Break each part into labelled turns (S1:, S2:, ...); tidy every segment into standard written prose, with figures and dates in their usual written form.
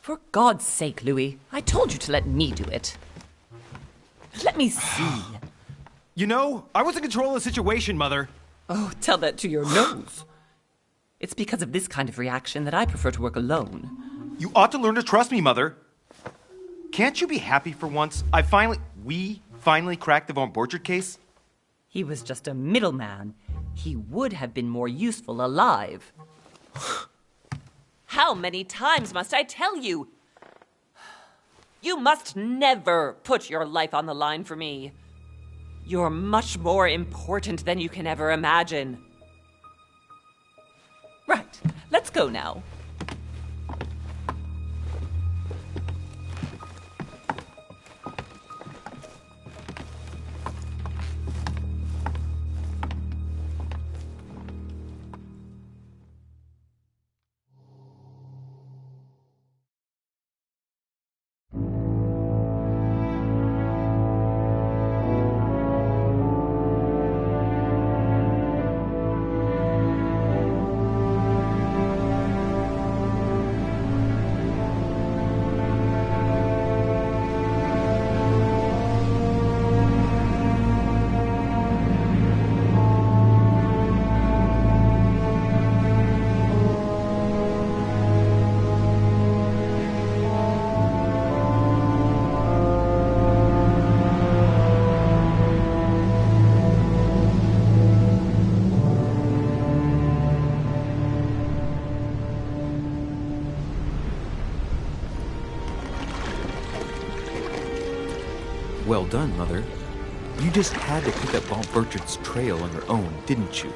S1: For God's sake, Louis, I told you to let me do it. Let me see.
S2: You know, I was in control of the situation, Mother.
S1: Oh, tell that to your nose. It's because of this kind of reaction that I prefer to work alone.
S2: You ought to learn to trust me, Mother. Can't you be happy for once? We finally cracked the Von Borchert case?
S1: He was just a middleman. He would have been more useful alive. How many times must I tell you? You must never put your life on the line for me. You're much more important than you can ever imagine. Right, let's go now.
S3: Well done, Mother. You just had to pick up Von Borchert's trail on your own, didn't you?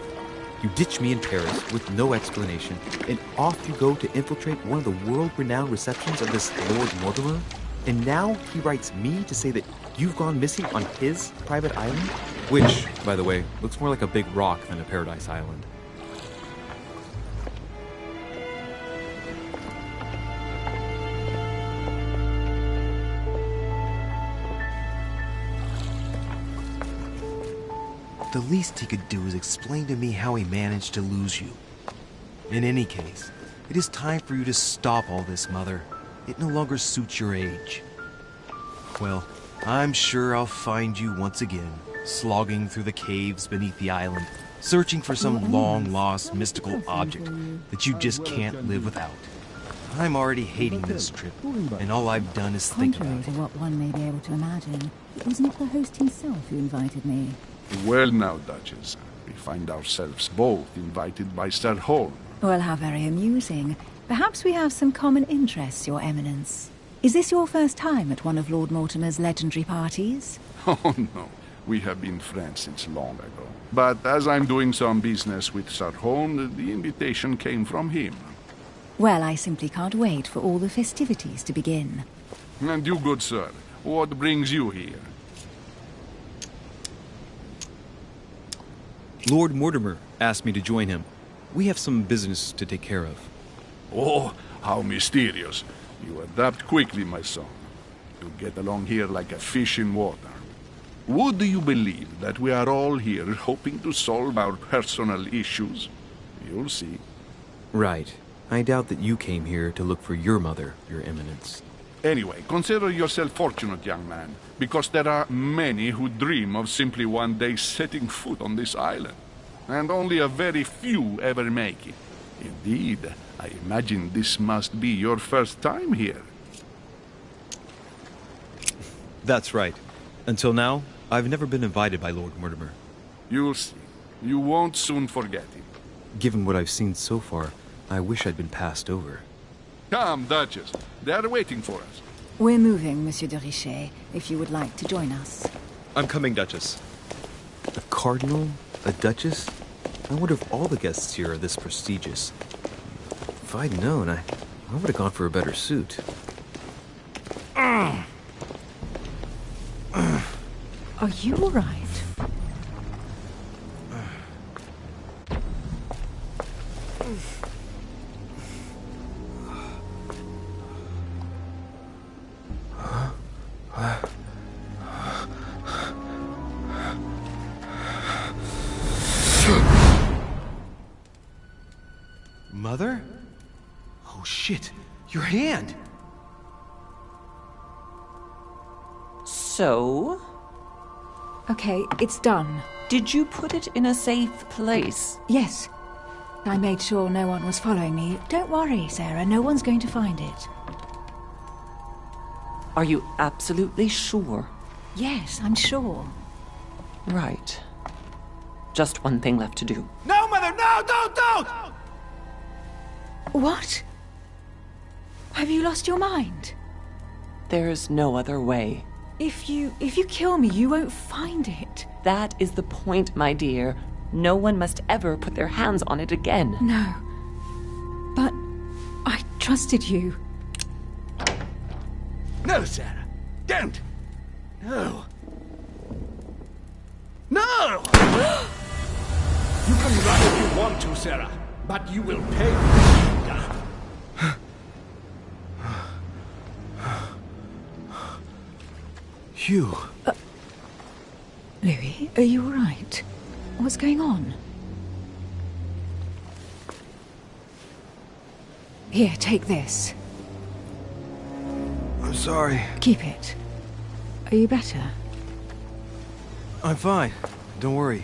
S3: You ditched me in Paris with no explanation, and off you go to infiltrate one of the world-renowned receptions of this Lord Mortimer? And now he writes me to say that you've gone missing on his private island? Which, by the way, looks more like a big rock than a paradise island.
S4: The least he could do is explain to me how he managed to lose you. In any case, it is time for you to stop all this, Mother. It no longer suits your age. Well, I'm sure I'll find you once again, slogging through the caves beneath the island, searching for some long-lost mystical object that you just can't live without. I'm already hating this trip, and all I've done is think about it.
S5: Contrary to what one may be able to imagine, it was not the host himself who invited me.
S6: Well now, Duchess, we find ourselves both invited by Sir Holm.
S5: Well, how very amusing. Perhaps we have some common interests, Your Eminence. Is this your first time at one of Lord Mortimer's legendary parties?
S6: Oh no, we have been friends since long ago. But as I'm doing some business with Sir Holm, the invitation came from him.
S5: Well, I simply can't wait for all the festivities to begin.
S6: And you, good sir, what brings you here?
S3: Lord Mortimer asked me to join him. We have some business to take care of.
S6: Oh, how mysterious. You adapt quickly, my son. You get along here like a fish in water. Would you believe that we are all here hoping to solve our personal issues? You'll see.
S3: Right. I doubt that you came here to look for your mother, Your Eminence.
S6: Anyway, consider yourself fortunate, young man, because there are many who dream of simply one day setting foot on this island, and only a very few ever make it. Indeed, I imagine this must be your first time here.
S3: That's right. Until now, I've never been invited by Lord Mortimer.
S6: You'll see. You won't soon forget him.
S3: Given what I've seen so far, I wish I'd been passed over.
S6: Come, Duchess. They are waiting for us.
S5: We're moving, Monsieur de Richet, if you would like to join us.
S3: I'm coming, Duchess. A cardinal? A duchess? I wonder if all the guests here are this prestigious. If I'd known, I would have gone for a better suit.
S5: Are you all right?
S4: Mother? Oh shit, your hand!
S1: So,
S5: Okay, it's done.
S1: did you put it in a safe place?
S5: Yes. I made sure no one was following me. Don't worry, Sarah, no one's going to find it.
S1: Are you absolutely sure?
S5: Yes, I'm sure.
S1: Right. Just one thing left to do.
S2: No, Mother, no, don't!
S5: What? Have you lost your mind?
S1: There's no other way.
S5: If you kill me, you won't find it.
S1: That is the point, my dear. No one must ever put their hands on it again.
S5: No. But I trusted you.
S7: No, Sarah. Don't. No. No! You can run if you want to, Sarah, but you will pay for it.
S4: Hugh.
S5: Louis, are you all right? What's going on? Here, take this.
S4: I'm sorry.
S5: Keep it. Are you better?
S4: I'm fine. Don't worry.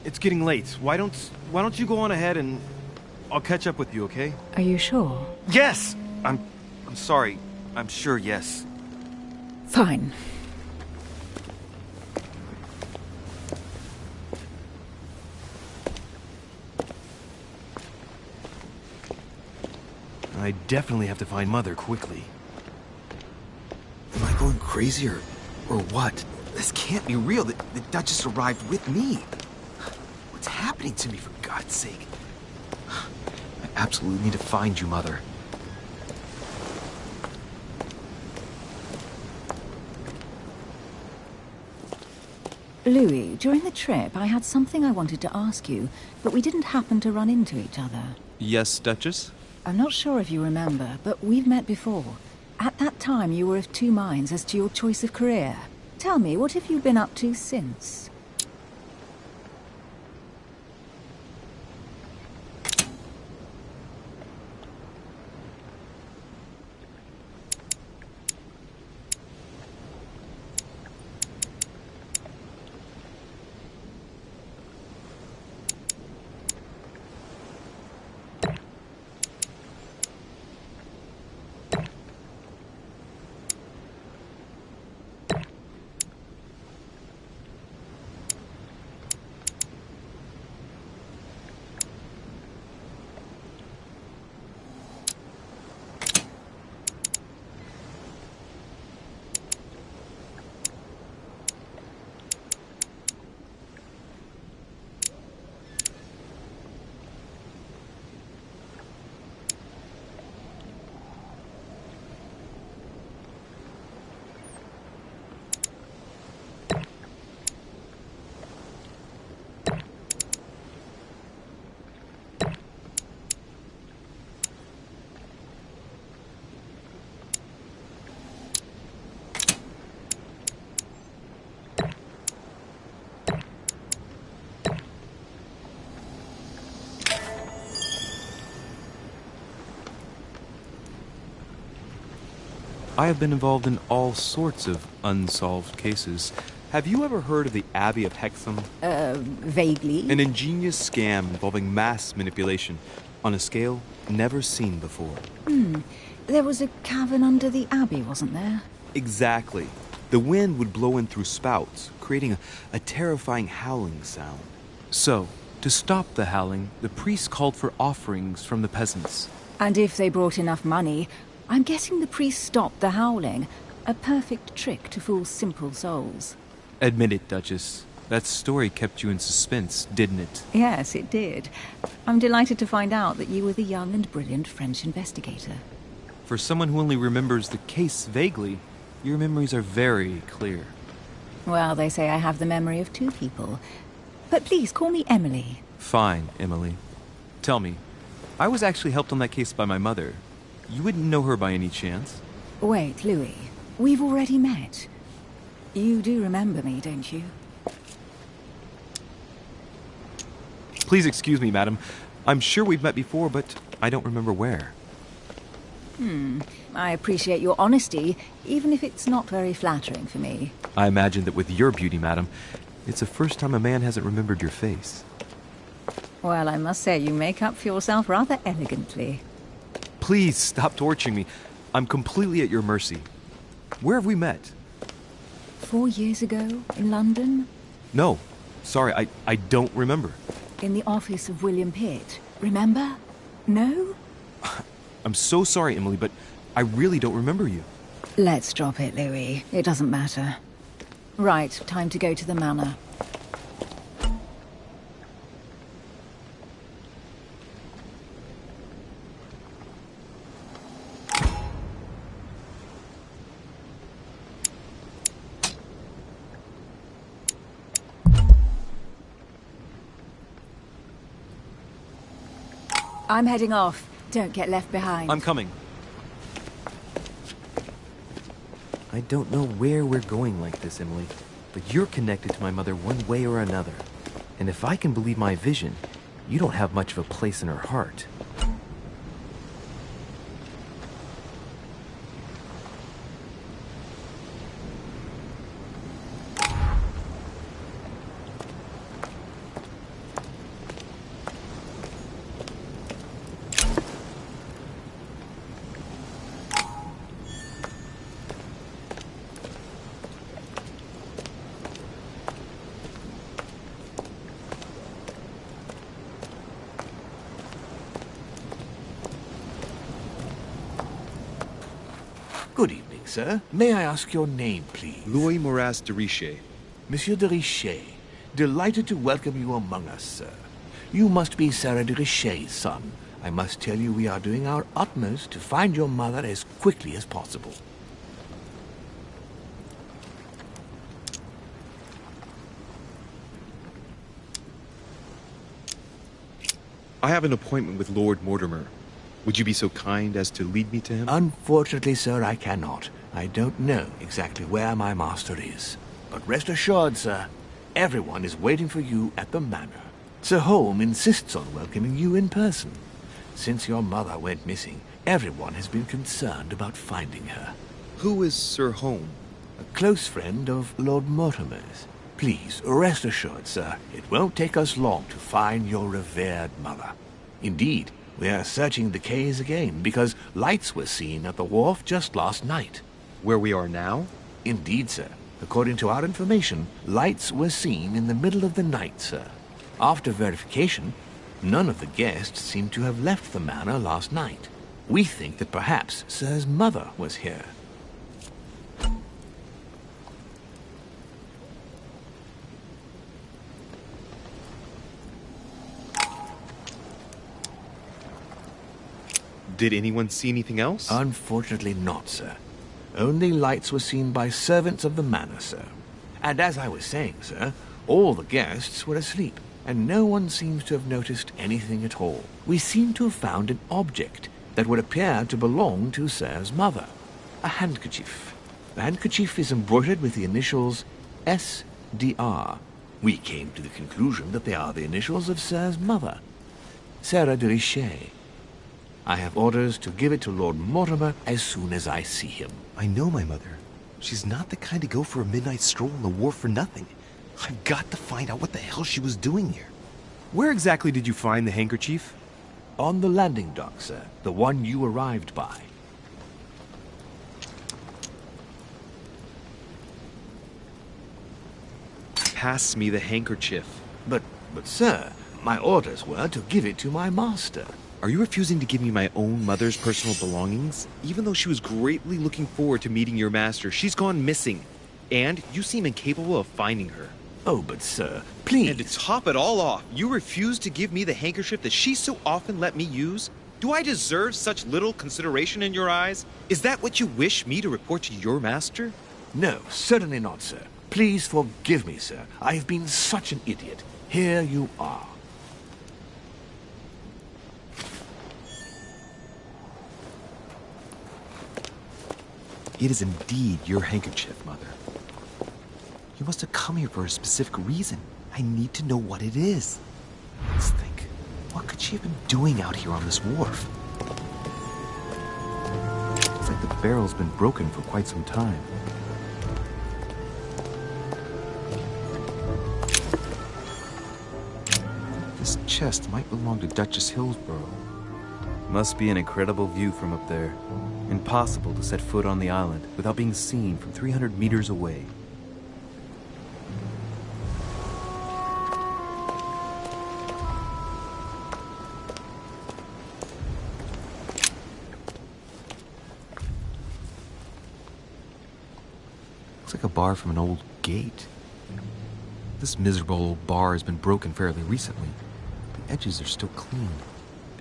S4: It's getting late. Why don't you go on ahead and I'll catch up with you, okay?
S5: Are you sure?
S2: Yes! I'm sorry. I'm sure, yes.
S5: Fine.
S4: I definitely have to find Mother quickly.
S3: Am I going crazy or what? This can't be real. The Duchess arrived with me. What's happening to me, for God's sake? I absolutely need to find you, Mother.
S5: Louis, during the trip, I had something I wanted to ask you, but we didn't happen to run into each other.
S3: Yes, Duchess?
S5: I'm not sure if you remember, but we've met before. At that time, you were of two minds as to your choice of career. Tell me, what have you been up to since?
S3: I have been involved in all sorts of unsolved cases. Have you ever heard of the Abbey of Hexham?
S5: Vaguely.
S3: An ingenious scam involving mass manipulation on a scale never seen before.
S5: There was a cavern under the abbey, wasn't there?
S3: Exactly. The wind would blow in through spouts, creating a terrifying howling sound. So, to stop the howling, the priests called for offerings from the peasants.
S5: And if they brought enough money, I'm guessing the priest stopped the howling. A perfect trick to fool simple souls.
S3: Admit it, Duchess. That story kept you in suspense, didn't it?
S5: Yes, it did. I'm delighted to find out that you were the young and brilliant French investigator.
S3: For someone who only remembers the case vaguely, your memories are very clear.
S5: Well, they say I have the memory of two people. But please, call me Emily.
S3: Fine, Emily. Tell me, I was actually helped on that case by my mother. You wouldn't know her by any chance?
S5: Wait, Louis. We've already met. You do remember me, don't you?
S3: Please excuse me, madam. I'm sure we've met before, but I don't remember where.
S5: I appreciate your honesty, even if it's not very flattering for me.
S3: I imagine that with your beauty, madam, it's the first time a man hasn't remembered your face.
S5: Well, I must say you make up for yourself rather elegantly.
S3: Please stop torturing me. I'm completely at your mercy. Where have we met?
S5: 4 years ago, in London?
S3: No. Sorry, I don't remember.
S5: In the office of William Pitt. Remember? No?
S3: I'm so sorry, Emily, but I really don't remember you.
S5: Let's drop it, Louis. It doesn't matter. Right, time to go to the manor. I'm heading off. Don't get left behind.
S3: I'm coming. I don't know where we're going like this, Emily, but you're connected to my mother one way or another. And if I can believe my vision, you don't have much of a place in her heart.
S8: Good evening, sir. May I ask your name, please?
S3: Louis Moras de Richet.
S8: Monsieur de Richet. Delighted to welcome you among us, sir. You must be Sarah de Richet's son. I must tell you we are doing our utmost to find your mother as quickly as possible.
S3: I have an appointment with Lord Mortimer. Would you be so kind as to lead me to him?
S8: Unfortunately, sir, I cannot. I don't know exactly where my master is. But rest assured, sir, everyone is waiting for you at the manor. Sir Holm insists on welcoming you in person. Since your mother went missing, everyone has been concerned about finding her.
S3: Who is Sir Holm?
S8: A close friend of Lord Mortimer's. Please, rest assured, sir, it won't take us long to find your revered mother. Indeed, we are searching the quays again because lights were seen at the wharf just last night.
S3: Where we are now?
S8: Indeed, sir. According to our information, lights were seen in the middle of the night, sir. After verification, none of the guests seem to have left the manor last night. We think that perhaps Sir's mother was here.
S3: Did anyone see anything else?
S8: Unfortunately not, sir. Only lights were seen by servants of the manor, sir. And as I was saying, sir, all the guests were asleep, and no one seems to have noticed anything at all. We seem to have found an object that would appear to belong to Sir's mother. A handkerchief. The handkerchief is embroidered with the initials S.D.R. We came to the conclusion that they are the initials of Sir's mother, Sarah de Richet. I have orders to give it to Lord Mortimer as soon as I see him.
S4: I know my mother. She's not the kind to go for a midnight stroll on the wharf for nothing. I've got to find out what the hell she was doing here.
S3: Where exactly did you find the handkerchief?
S8: On the landing dock, sir. The one you arrived by.
S3: Pass me the handkerchief.
S8: But sir, my orders were to give it to my master.
S3: Are you refusing to give me my own mother's personal belongings? Even though she was greatly looking forward to meeting your master, she's gone missing. And you seem incapable of finding her.
S8: Oh, but sir, please.
S3: And to top it all off, you refuse to give me the handkerchief that she so often let me use? Do I deserve such little consideration in your eyes? Is that what you wish me to report to your master?
S8: No, certainly not, sir. Please forgive me, sir. I have been such an idiot. Here you are.
S4: It is indeed your handkerchief, Mother. You must have come here for a specific reason. I need to know what it is. Let's think. What could she have been doing out here on this wharf?
S3: Looks like the barrel's been broken for quite some time. This chest might belong to Duchess Hillsborough. Must be an incredible view from up there. Impossible to set foot on the island without being seen from 300 meters away. Looks like a bar from an old gate. This miserable old bar has been broken fairly recently. The edges are still clean,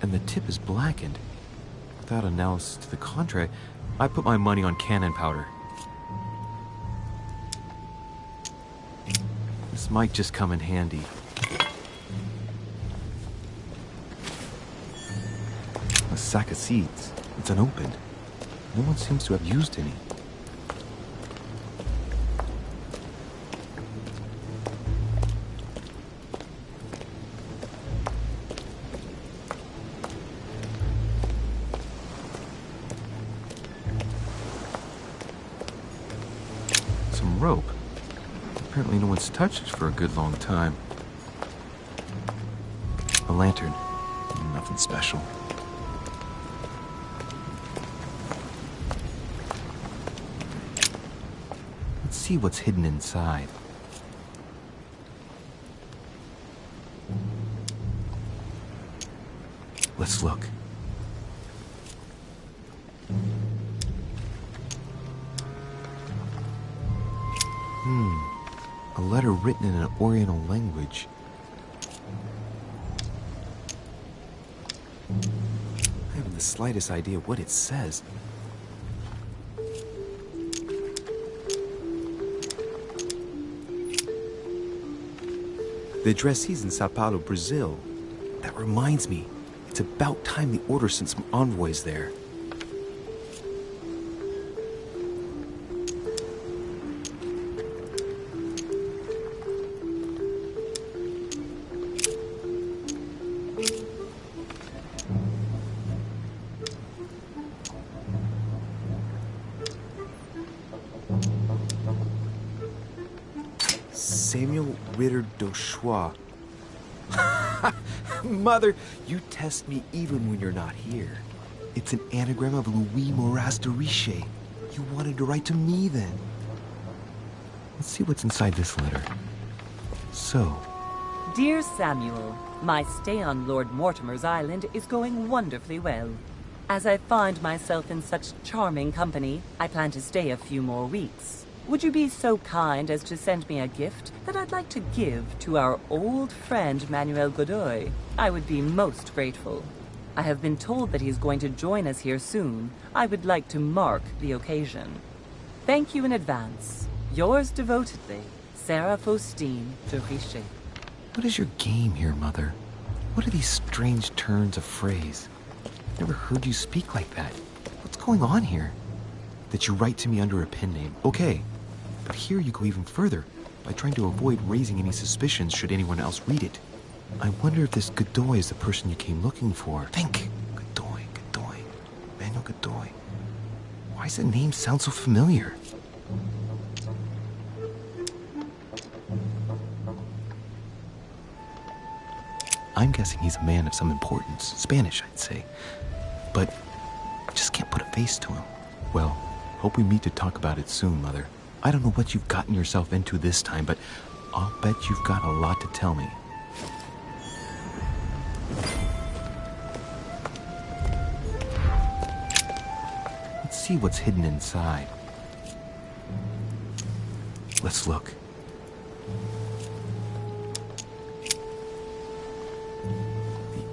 S3: and the tip is blackened. Without analysis to the contrary, I put my money on cannon powder. This might just come in handy. A sack of seeds. It's unopened. No one seems to have used any. Some rope. Apparently no one's touched it for a good long time. A lantern. Nothing special. Let's see what's hidden inside. Let's look. A letter written in an Oriental language. I haven't the slightest idea what it says. The addressee's in Sao Paulo, Brazil. That reminds me, it's about time the Order sent some envoys there. Samuel Ritter Dauchois. Mother, you test me even when you're not here. It's an anagram of Louis Moras de Riche. You wanted to write to me then. Let's see what's inside this letter. So.
S9: Dear Samuel, my stay on Lord Mortimer's island is going wonderfully well. As I find myself in such charming company, I plan to stay a few more weeks. Would you be so kind as to send me a gift that I'd like to give to our old friend Manuel Godoy? I would be most grateful. I have been told that he's going to join us here soon. I would like to mark the occasion. Thank you in advance. Yours devotedly, Sarah Faustine de Riche.
S3: What is your game here, Mother? What are these strange turns of phrase? I've never heard you speak like that. What's going on here? That you write to me under a pen name, okay. But here you go even further, by trying to avoid raising any suspicions should anyone else read it. I wonder if this Godoy is the person you came looking for. Think! Godoy. Manuel Godoy. Why does the name sound so familiar? I'm guessing he's a man of some importance. Spanish, I'd say. But I just can't put a face to him. Well, hope we meet to talk about it soon, Mother. I don't know what you've gotten yourself into this time, but I'll bet you've got a lot to tell me. Let's see what's hidden inside. Let's look.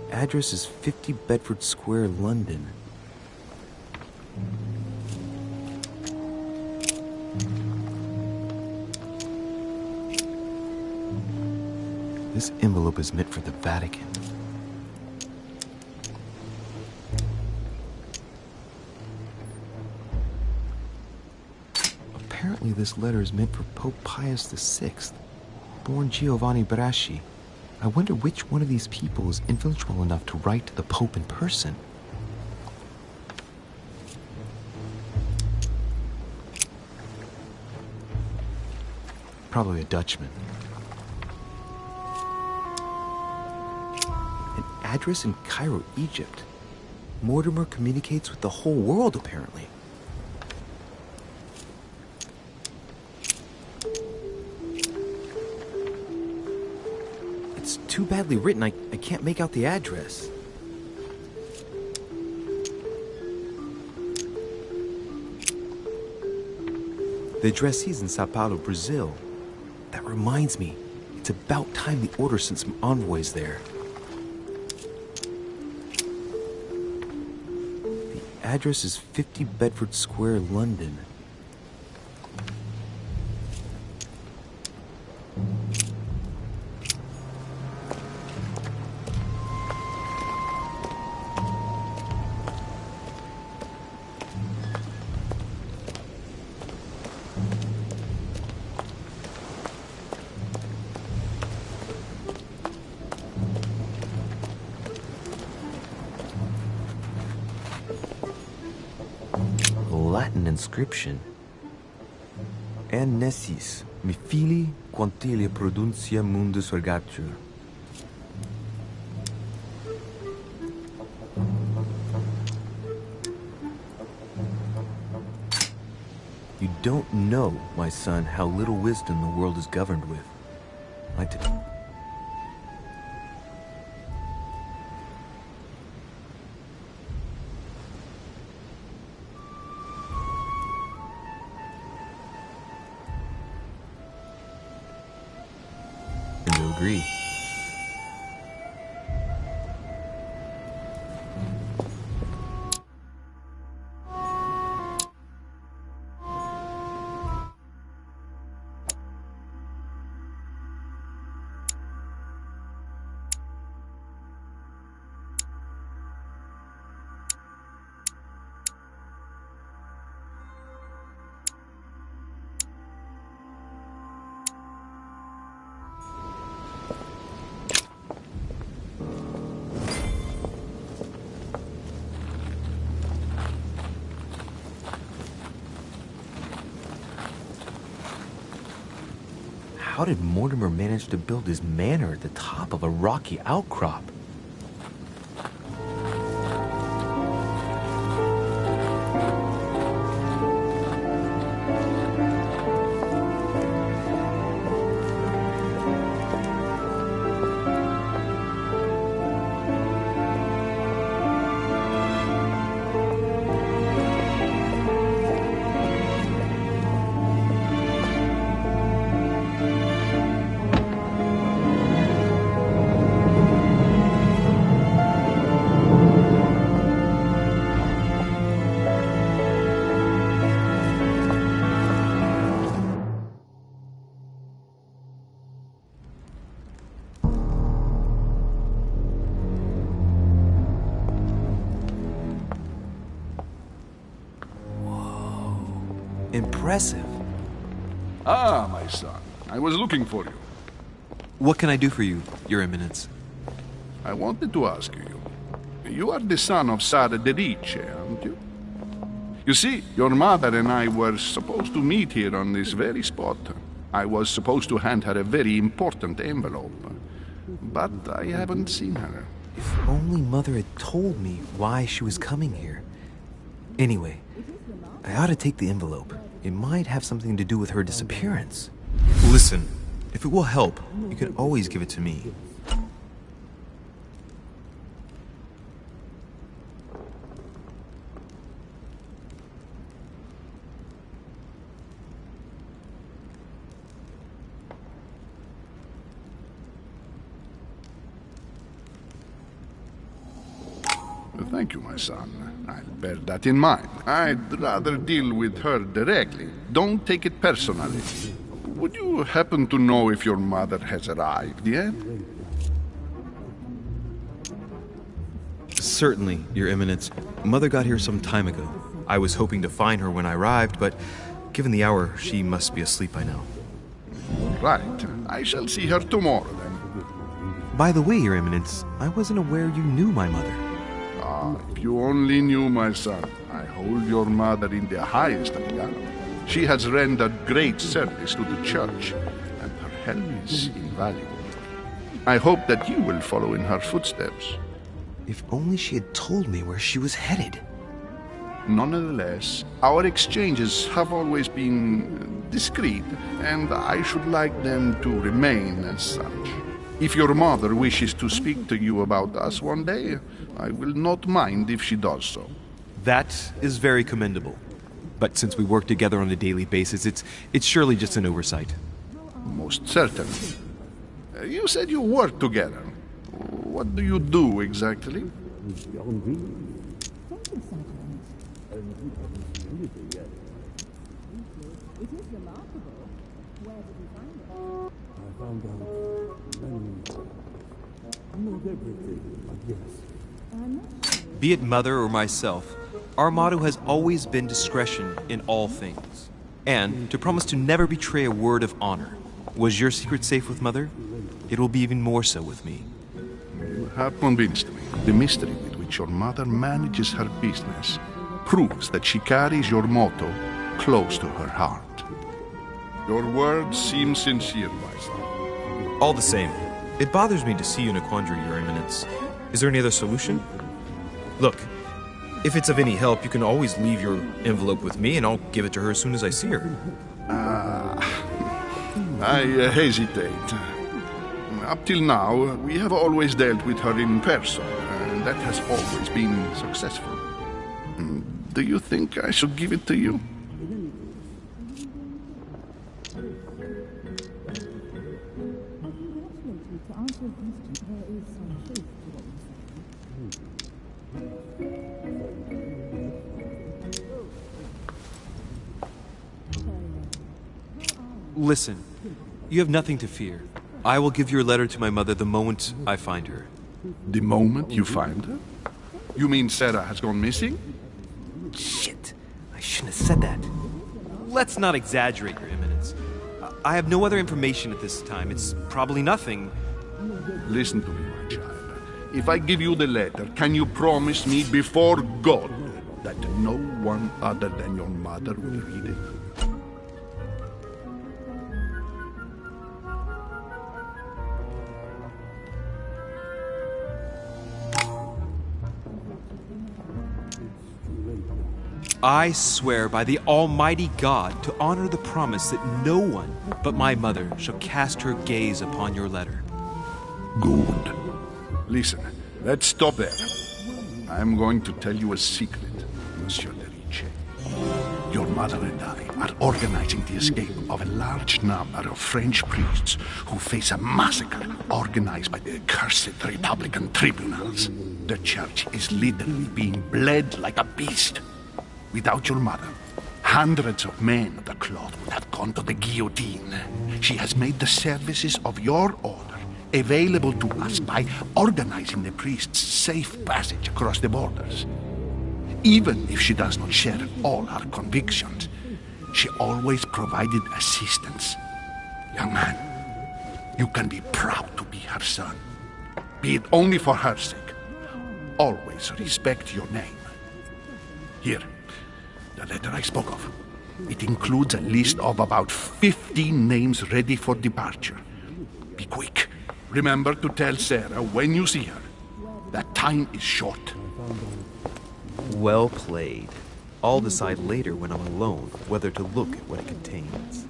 S3: The address is 50 Bedford Square, London. This envelope is meant for the Vatican. Apparently this letter is meant for Pope Pius VI, born Giovanni Braschi. I wonder which one of these people is influential enough to write to the Pope in person. Probably a Dutchman. An address in Cairo, Egypt. Mortimer communicates with the whole world, apparently. It's too badly written, I can't make out the address. The addressee's in Sao Paulo, Brazil. That reminds me, it's about time the Order sent some envoys there. The address is 50 Bedford Square, London. Latin inscription. Annesis, mi fili quantilia produncia mundus ergatur. You don't know, my son, how little wisdom the world is governed with. I did. Agree. How did Mortimer manage to build his manor at the top of a rocky outcrop? Impressive.
S6: Ah, my son. I was looking for you.
S3: What can I do for you, Your Eminence?
S6: I wanted to ask you. You are the son of Sara de Ricci, aren't you? You see, your mother and I were supposed to meet here on this very spot. I was supposed to hand her a very important envelope. But I haven't seen her.
S3: If only Mother had told me why she was coming here. Anyway, I ought to take the envelope. It might have something to do with her disappearance. Listen, if it will help, you can always give it to me.
S6: Thank you, my son. I'll bear that in mind. I'd rather deal with her directly. Don't take it personally. Would you happen to know if your mother has arrived yet?
S3: Certainly, Your Eminence. Mother got here some time ago. I was hoping to find her when I arrived, but given the hour, she must be asleep by now.
S6: Right. I shall see her tomorrow, then.
S3: By the way, Your Eminence, I wasn't aware you knew my mother.
S6: Ah, if you only knew, my son. I hold your mother in the highest regard. She has rendered great service to the church. help is invaluable. I hope that you will follow in her footsteps.
S4: If only she had told me where she was headed.
S6: Nonetheless, our exchanges have always been discreet, and I should like them to remain as such. If your mother wishes to speak to you about us one day, I will not mind if she does so.
S2: That is very commendable. But since we work together on a daily basis, it's surely just an oversight.
S6: Most certainly. You said you work together. What do you do exactly?
S2: Be it mother or myself, our motto has always been discretion in all things. And to promise to never betray a word of honor. Was your secret safe with mother? It will be even more so with me.
S6: You have convinced me. The mystery with which your mother manages her business proves that she carries your motto close to her heart. Your words seem sincere, my son.
S3: All the same, it bothers me to see you in a quandary, Your Eminence. Is there any other solution? Look, if it's of any help, you can always leave your envelope with me and I'll give it to her as soon as I see her.
S6: I hesitate. Up till now, we have always dealt with her in person, and that has always been successful. Do you think I should give it to you?
S2: Listen, you have nothing to fear. I will give your letter to my mother the moment I find her.
S6: The moment you find her? You mean Sarah has gone missing?
S2: Shit, I shouldn't have said that. Let's not exaggerate, Your Eminence. I have no other information at this time. It's probably nothing.
S6: Listen to me, my child. If I give you the letter, can you promise me before God that no one other than your mother will read it?
S2: I swear by the Almighty God to honor the promise that no one but my mother shall cast her gaze upon your letter.
S6: Good. Listen, let's stop there. I'm going to tell you a secret, Monsieur de Ricci. Your mother and I are organizing the escape of a large number of French priests who face a massacre organized by the accursed Republican tribunals. The church is literally being bled like a beast. Without your mother, hundreds of men of the cloth would have gone to the guillotine. She has made the services of your order available to us by organizing the priests' safe passage across the borders. Even if she does not share all our convictions, she always provided assistance. Young man, you can be proud to be her son. Be it only for her sake. Always respect your name. Here. The letter I spoke of. It includes a list of about 15 names ready for departure. Be quick. Remember to tell Sarah when you see her that time is short.
S3: Well played. I'll decide later when I'm alone whether to look at what it contains.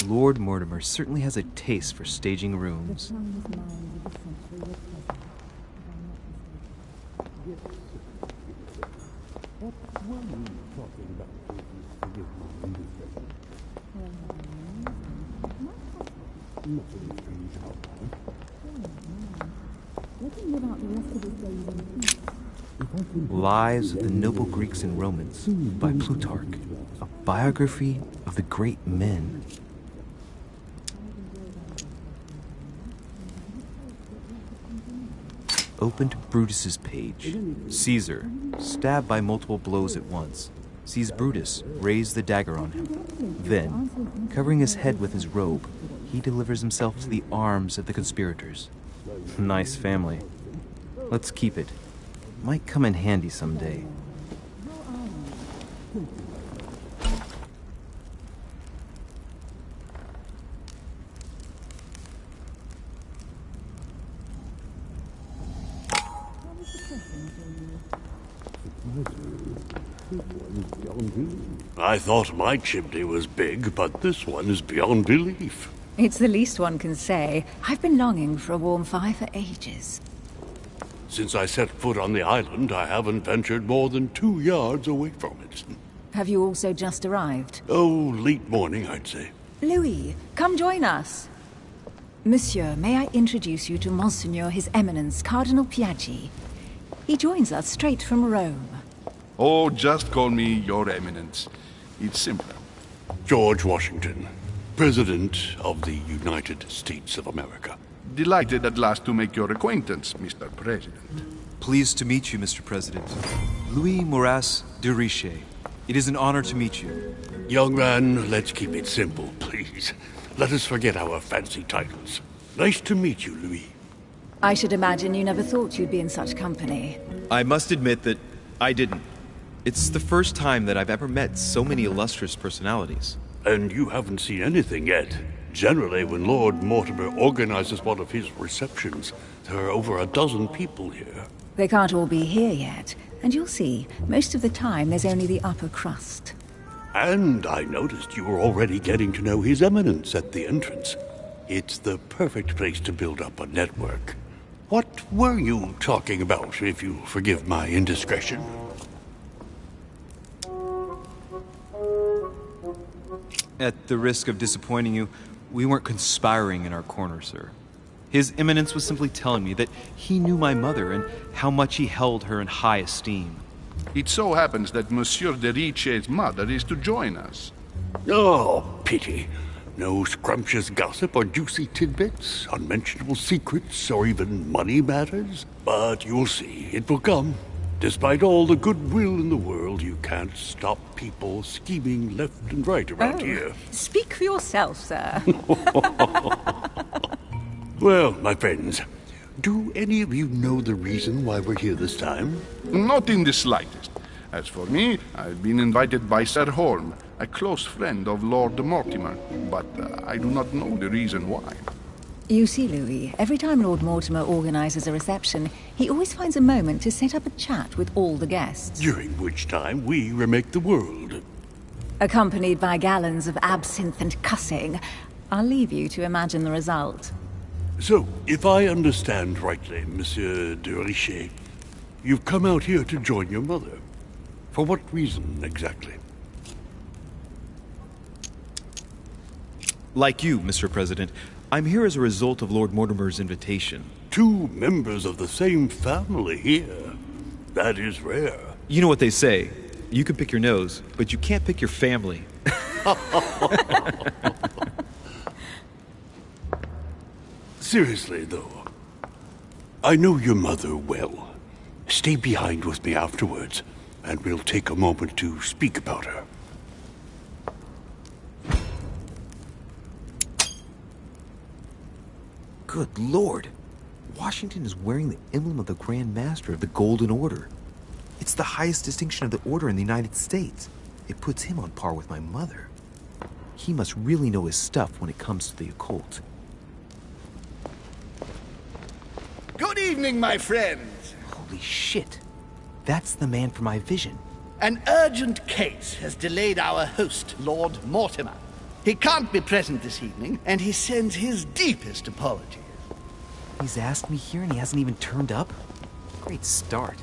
S3: Lord Mortimer certainly has a taste for staging rooms. Lives of the Noble Greeks and Romans by Plutarch, a biography of the great men. Open to Brutus's page. Caesar, stabbed by multiple blows at once.
S2: sees Brutus raise the dagger on him. Then, covering his head with his robe, he delivers himself to the arms of the conspirators. Nice family. Let's keep it. Might come in handy someday.
S10: I thought my chimney was big, but this one is beyond belief.
S5: It's the least one can say. I've been longing for a warm fire for ages.
S10: Since I set foot on the island, I haven't ventured more than 2 yards away from it.
S5: Have you also just arrived?
S10: Oh, late morning, I'd say.
S5: Louis, come join us. Monsieur, may I introduce you to Monseigneur His Eminence, Cardinal Piaggi. He joins us straight from Rome.
S6: Oh, just call me Your Eminence. It's simpler.
S10: George Washington, President of the United States of America.
S6: Delighted at last to make your acquaintance, Mr. President.
S2: Pleased to meet you, Mr. President. Louis Moras de Richet. It is an honor to meet you.
S10: Young man, let's keep it simple, please. Let us forget our fancy titles. Nice to meet you, Louis.
S5: I should imagine you never thought you'd be in such company.
S2: I must admit that I didn't. It's the first time that I've ever met so many illustrious personalities.
S10: And you haven't seen anything yet. Generally, when Lord Mortimer organizes one of his receptions, there are over a dozen people here.
S5: They can't all be here yet, and you'll see, most of the time there's only the upper crust.
S10: And I noticed you were already getting to know His Eminence at the entrance. It's the perfect place to build up a network. What were you talking about, if you forgive my indiscretion?
S2: At the risk of disappointing you, we weren't conspiring in our corner, sir. His Eminence was simply telling me that he knew my mother and how much he held her in high esteem.
S6: It so happens that Monsieur de Richet's mother is to join us.
S10: Oh, pity. No scrumptious gossip or juicy tidbits, unmentionable secrets, or even money matters. But you'll see, it will come. Despite all the goodwill in the world, you can't stop people scheming left and right around here.
S5: Speak for yourself, sir.
S10: Well, my friends, do any of you know the reason why we're here this time?
S6: Not in the slightest. As for me, I've been invited by Sir Holm, a close friend of Lord Mortimer, but I do not know the reason why.
S5: You see, Louis, every time Lord Mortimer organizes a reception, he always finds a moment to set up a chat with all the guests.
S10: During which time we remake the world.
S5: Accompanied by gallons of absinthe and cussing. I'll leave you to imagine the result.
S10: So, if I understand rightly, Monsieur de Richet, you've come out here to join your mother. For what reason, exactly?
S2: Like you, Mr. President, I'm here as a result of Lord Mortimer's invitation.
S10: 2 members of the same family here. That is rare.
S2: You know what they say. You can pick your nose, but you can't pick your family.
S10: Seriously, though, I know your mother well. Stay behind with me afterwards, and we'll take a moment to speak about her.
S3: Good Lord! Washington is wearing the emblem of the Grand Master of the Golden Order. It's the highest distinction of the Order in the United States. It puts him on par with my mother. He must really know his stuff when it comes to the occult.
S7: Good evening, my friends.
S3: Holy shit! That's the man for my vision.
S7: An urgent case has delayed our host, Lord Mortimer. He can't be present this evening, and he sends his deepest apologies.
S3: He's asked me here and he hasn't even turned up? Great start.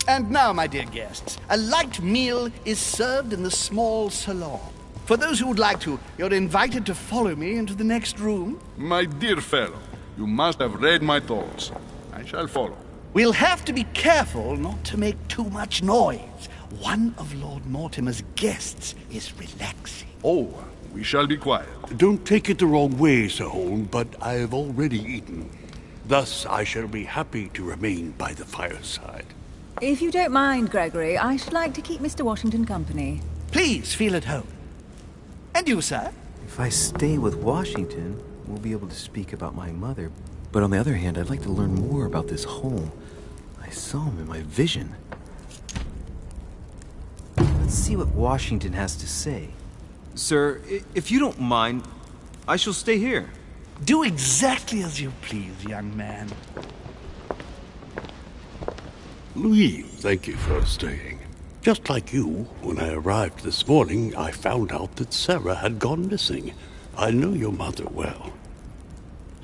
S7: And now, my dear guests, a light meal is served in the small salon. For those who would like to, you're invited to follow me into the next room.
S6: My dear fellow, you must have read my thoughts. I shall follow.
S7: We'll have to be careful not to make too much noise. One of Lord Mortimer's guests is relaxing.
S6: Oh, we shall be quiet.
S10: Don't take it the wrong way, Sir Holm, but I have already eaten. Thus, I shall be happy to remain by the fireside.
S5: If you don't mind, Gregory, I should like to keep Mr. Washington company.
S7: Please feel at home. And you, sir?
S4: If I stay with Washington, we'll be able to speak about my mother. But on the other hand, I'd like to learn more about this home. I saw him in my vision. Let's see what Washington has to say.
S2: Sir, if you don't mind, I shall stay here.
S7: Do exactly as you please, young man.
S10: Louis, thank you for staying. Just like you, when I arrived this morning, I found out that Sarah had gone missing. I know your mother well.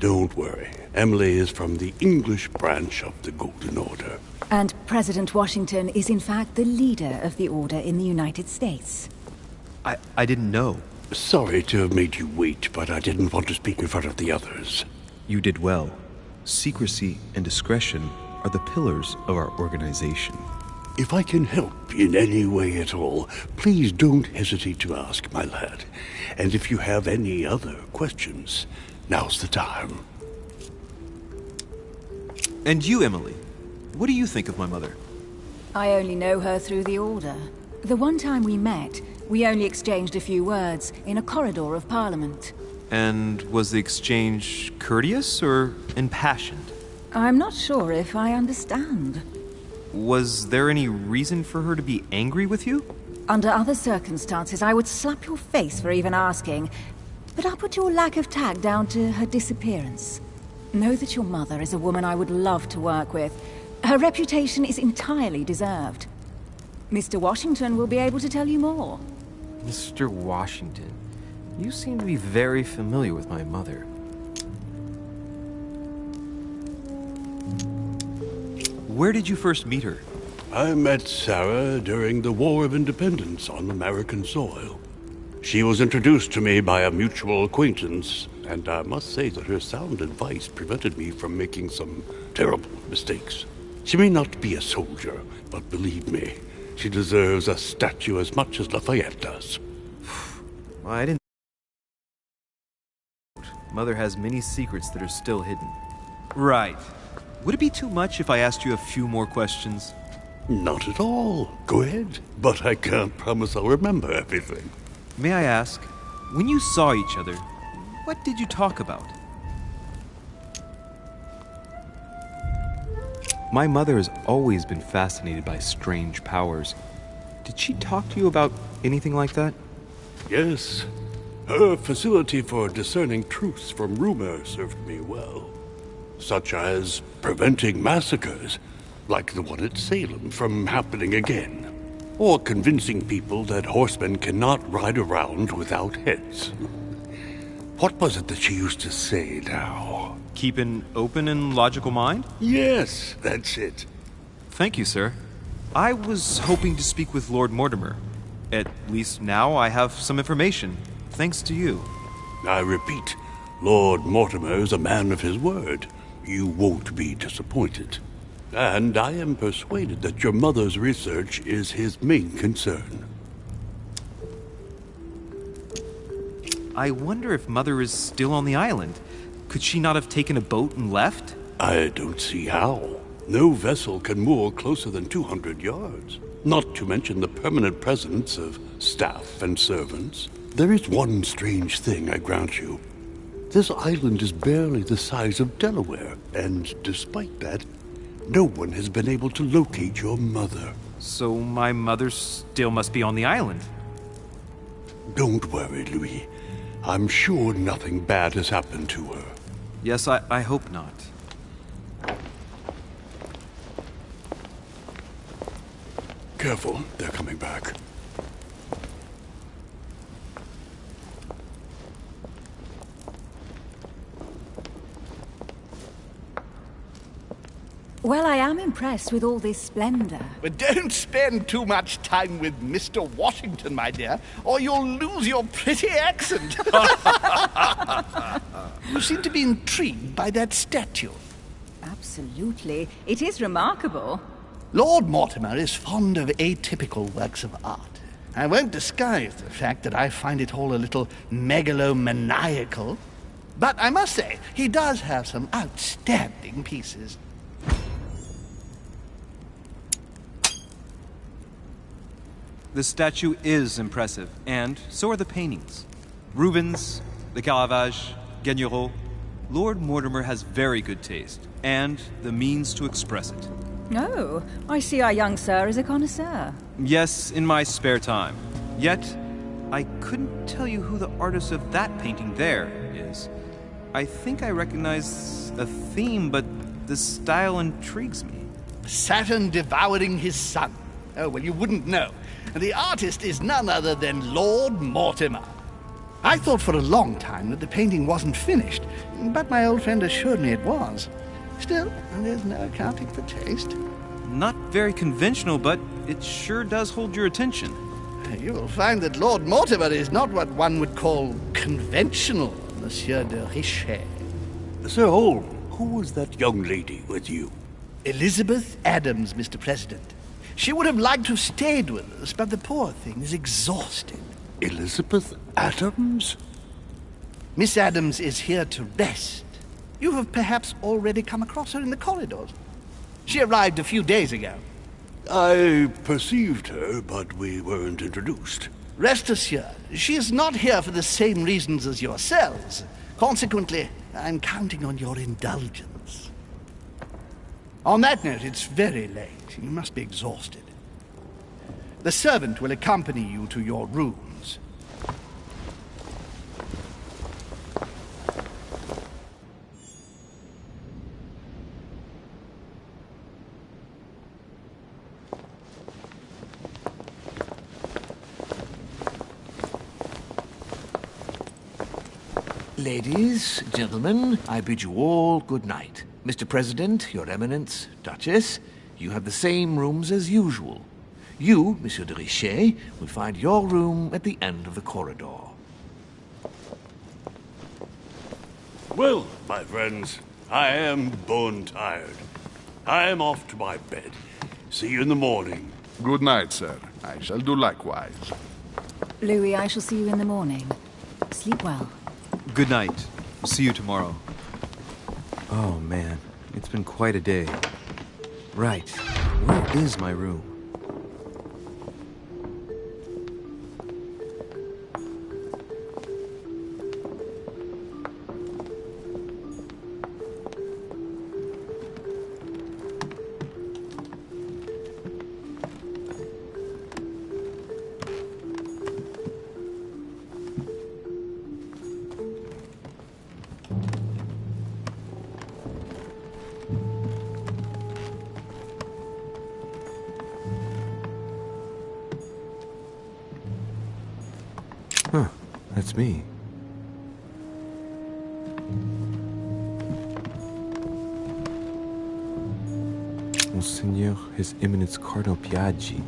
S10: Don't worry. Emily is from the English branch of the Golden Order.
S5: And President Washington is in fact the leader of the Order in the United States.
S2: I didn't know.
S10: Sorry to have made you wait, but I didn't want to speak in front of the others.
S2: You did well. Secrecy and discretion are the pillars of our organization.
S10: If I can help in any way at all, please don't hesitate to ask, my lad. And if you have any other questions, now's the time.
S2: And you, Emily, what do you think of my mother?
S5: I only know her through the Order. The one time we met, we only exchanged a few words in a corridor of Parliament.
S2: And was the exchange courteous or impassioned?
S5: I'm not sure if I understand.
S2: Was there any reason for her to be angry with you?
S5: Under other circumstances, I would slap your face for even asking, but I'll put your lack of tact down to her disappearance. Know that your mother is a woman I would love to work with. Her reputation is entirely deserved. Mr. Washington will be able to tell you more.
S4: Mr. Washington, you seem to be very familiar with my mother.
S2: Where did you first meet her?
S10: I met Sarah during the War of Independence on American soil. She was introduced to me by a mutual acquaintance, and I must say that her sound advice prevented me from making some terrible mistakes. She may not be a soldier, but believe me, she deserves a statue as much as Lafayette does.
S2: Well, I didn't. Mother has many secrets that are still hidden. Right. Would it be too much if I asked you a few more questions?
S10: Not at all. Go ahead. But I can't promise I'll remember everything.
S2: May I ask, when you saw each other, what did you talk about? My mother has always been fascinated by strange powers. Did she talk to you about anything like that?
S10: Yes. Her facility for discerning truths from rumor served me well. Such as preventing massacres, like the one at Salem, from happening again. Or convincing people that horsemen cannot ride around without heads. What was it that she used to say now?
S2: Keep an open and logical mind?
S10: Yes, that's it.
S2: Thank you, sir. I was hoping to speak with Lord Mortimer. At least now I have some information, thanks to you.
S10: I repeat, Lord Mortimer is a man of his word. You won't be disappointed. And I am persuaded that your mother's research is his main concern.
S2: I wonder if Mother is still on the island. Could she not have taken a boat and left?
S10: I don't see how. No vessel can moor closer than 200 yards. Not to mention the permanent presence of staff and servants. There is one strange thing, I grant you. This island is barely the size of Delaware, and despite that, no one has been able to locate your mother.
S2: So my mother still must be on the island.
S10: Don't worry, Louis. I'm sure nothing bad has happened to her.
S2: Yes, I hope not.
S10: Careful, they're coming back.
S5: Well, I am impressed with all this splendor.
S7: But don't spend too much time with Mr. Washington, my dear, or you'll lose your pretty accent. You seem to be intrigued by that statue.
S5: Absolutely. It is remarkable.
S7: Lord Mortimer is fond of atypical works of art. I won't disguise the fact that I find it all a little megalomaniacal. But I must say, he does have some outstanding pieces.
S2: The statue is impressive, and so are the paintings. Rubens, the Caravage, Guigneraud. Lord Mortimer has very good taste, and the means to express it.
S5: Oh, I see our young sir is a connoisseur.
S2: Yes, in my spare time. Yet, I couldn't tell you who the artist of that painting there is. I think I recognize a theme, but the style intrigues me.
S7: Saturn devouring his son. Oh, well, you wouldn't know. The artist is none other than Lord Mortimer. I thought for a long time that the painting wasn't finished, but my old friend assured me it was. Still, there's no accounting for taste.
S2: Not very conventional, but it sure does hold your attention.
S7: You will find that Lord Mortimer is not what one would call conventional, Monsieur de Richet.
S10: Sir Holm, who was that young lady with you?
S7: Elizabeth Adams, Mr. President. She would have liked to have stayed with us, but the poor thing is exhausted.
S10: Elizabeth Adams?
S7: Miss Adams is here to rest. You have perhaps already come across her in the corridors. She arrived a few days ago.
S10: I perceived her, but we weren't introduced.
S7: Rest assured, she is not here for the same reasons as yourselves. Consequently, I'm counting on your indulgence. On that note, it's very late. You must be exhausted. The servant will accompany you to your rooms.
S8: Ladies, gentlemen, I bid you all good night. Mr. President, Your Eminence, Duchess, you have the same rooms as usual. You, Monsieur de Richet, will find your room at the end of the corridor.
S10: Well, my friends, I am bone tired. I am off to my bed. See you in the morning.
S6: Good night, sir. I shall do likewise.
S5: Louis, I shall see you in the morning. Sleep well.
S2: Good night. See you tomorrow. Oh, man. It's been quite a day. Right. Where is my room? Huh, that's me. Monseigneur, His Eminence Cardinal Piaggi.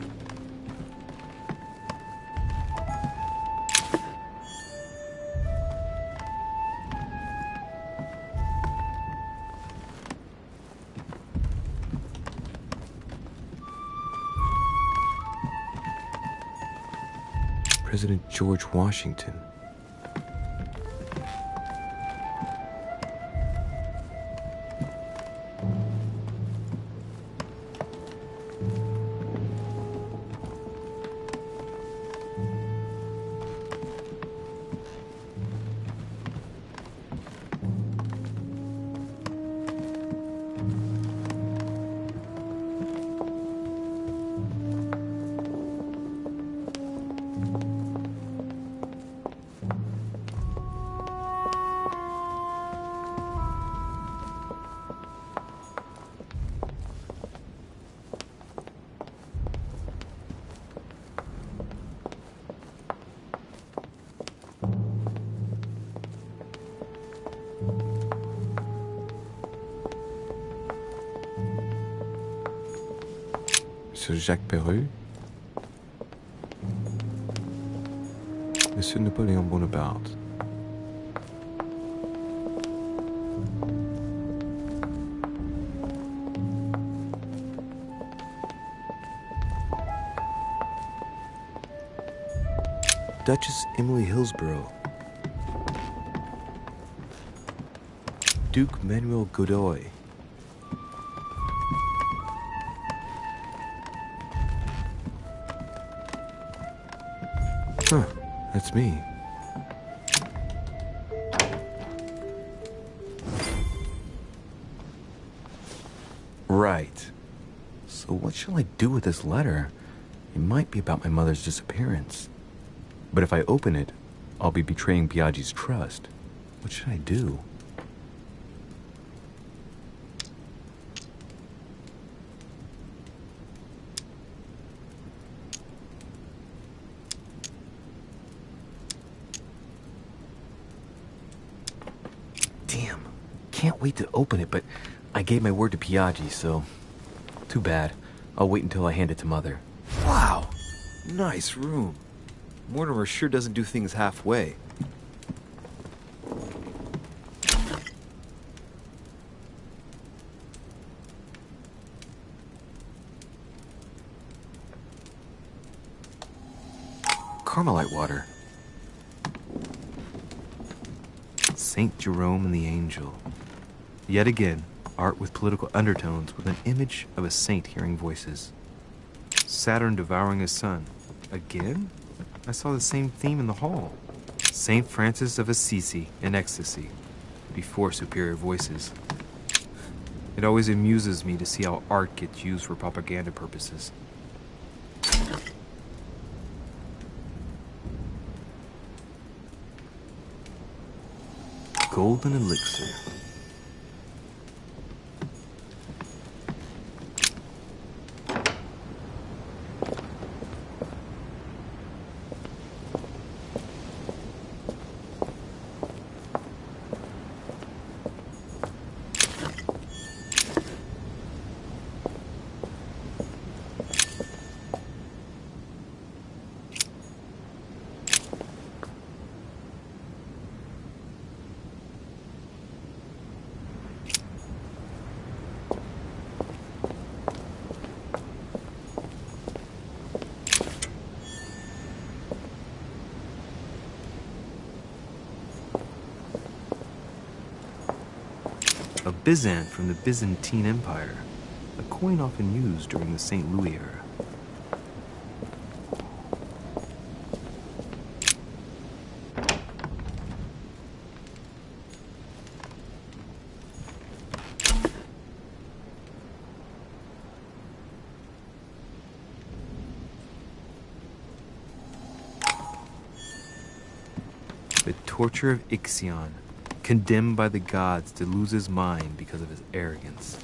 S2: President George Washington. Monsieur Jacques Perru, Monsieur Napoléon Bonaparte. Duchess Emily Hillsborough. Duke Manuel Godoy.
S3: That's me. Right. So what shall I do with this letter? It might be about my mother's disappearance. But if I open it, I'll be betraying Biaggi's trust. What should I do? Damn. Can't wait to open it, but I gave my word to Biaggi, so... Too bad. I'll wait until I hand it to Mother.
S2: Wow! Nice room. Mortimer sure doesn't do things halfway. Carmelite water. Saint Jerome and the Angel. Yet again, art with political undertones with an image of a saint hearing voices. Saturn devouring his sun. Again? I saw the same theme in the hall. Saint Francis of Assisi in ecstasy, before superior voices. It always amuses me to see how art gets used for propaganda purposes. Golden elixir. A Byzant from the Byzantine Empire, a coin often used during the St. Louis era. The torture of Ixion, condemned by the gods to lose his mind because of his arrogance.